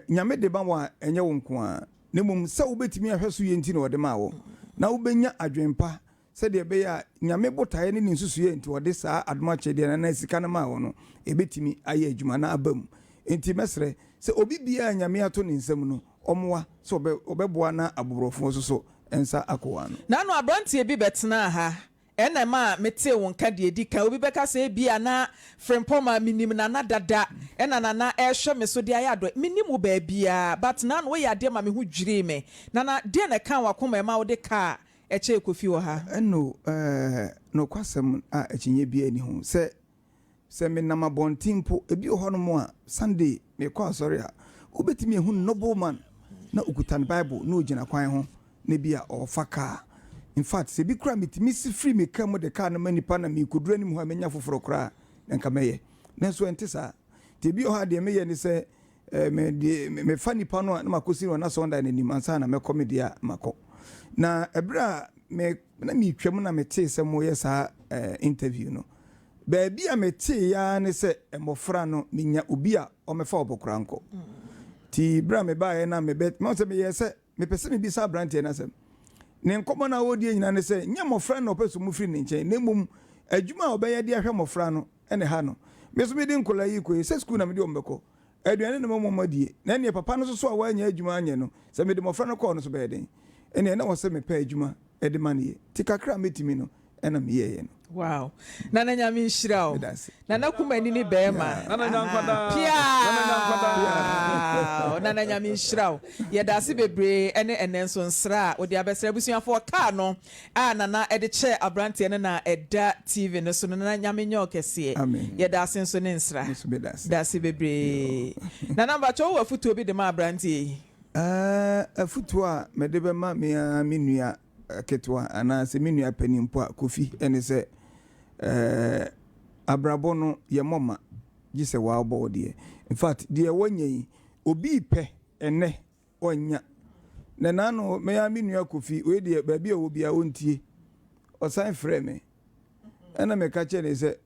nyame de ba wa enye wo nko a ne mum se wo betimi ahwe so ye nti na wo de ma wo na wo benya adwenpa se de be ya nyame botae ne nsusu ye nti wo de saa admache de na sika na ma wo no ebetimi aye adwuma na abam nti mesre se obi bia nyame ato ne nsam no omwa so obeboa na abubrofo so ensa akowa no na no abrantie bi betena ha ena ma mete won ka de edika obi beka se bia na Frimpomaa minim na na dada ena na ehwe me so de ayado minim ba bia but na no ya de ma me hu dwiri me na de na kan wakoma ma wo de ka eche kofi wo ha eno no kwasem a echinye bia ni hu se me na mabontimpo ebi ho no mo a Sunday me kwa sorry a obetimi ehu noble man na ukutan Bible na ogina kwan ho na bia ofaka in fact se bi kra mitimi si free me kam de ka na manipa na me kodura ni mu ha menya foforo kra nka meye na so entisa te bi o ha de meye ni se me fani pa no na makosi no na so nda na ni mansa na me komedia mako na ebra me na mi twam na me te se mo ye sa interview no ba bia me te ya ne se emofra no menya obi a o me fa obokranko ti bra me ba na me bet me say me yese me pese me bisa brantie na sem ne nkomo na wo die nyina ne say nya mofra na opeso mu firi ne nchen ne mum adwuma obeye de ahwe mofra no ene ha no me so me de nkola yi ko se school na me de ombeko aduane ne mom die na ne papa no so wa anya adwuma anya no se me de mofra no ko no so be den ene na wo se me pa adwuma e de manie ti kakra metimi no ena me ye no. Wow. Nana nyami nhyira o. Nana kuma ni bema. Nana nyankwada. Nana nyami nhyira o. Ye dase bebre ene enenso nsra o de abesra busuafo ka no. Nana e de che abrante ne na eda TV no so nana nyami nyo kese. Ye dase nso ne nsra. Dase bebre. Nana ba cho wa futu obi de ma abrante. Afutu a me de be ma me nua ketwa ana se me nua panimpo a Kofi ene se abrabo no ye moma gise wa obo de in fact de wonye obi pe ene onya na nano me ya me nua Kofi we de ba bia obi a wontie osan frɛ me ana me ka che ne se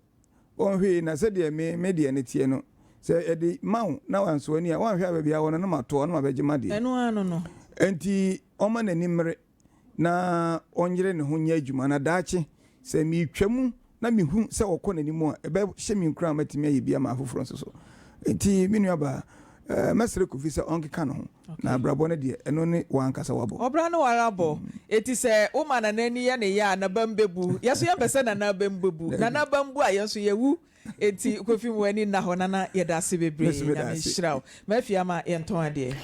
onhwe na se de me de ne tie no se edi mawo na wanso ani a wanhwe ba bia wono na mato no mabegima de eno ano no enti oma na nimre na onyere ne ho nya adwuma na daache se mi twam na mi hu se wokɔ n'animu a ebe hye mi nkura matimi ayi bia ma afoforo nso so enti mi nua ba mesere Kofi se onkeka no ho na abrabo ne de eno ne wankasa wabo obra no warabo eti se o ma na nani ya ne ya na bambebu yeso ya pese na na bambebu na na bambu a yeso yewu eti Kofi mu ani na ho na na yeda se bebre na mi hyiraw ma fia ma yenton ade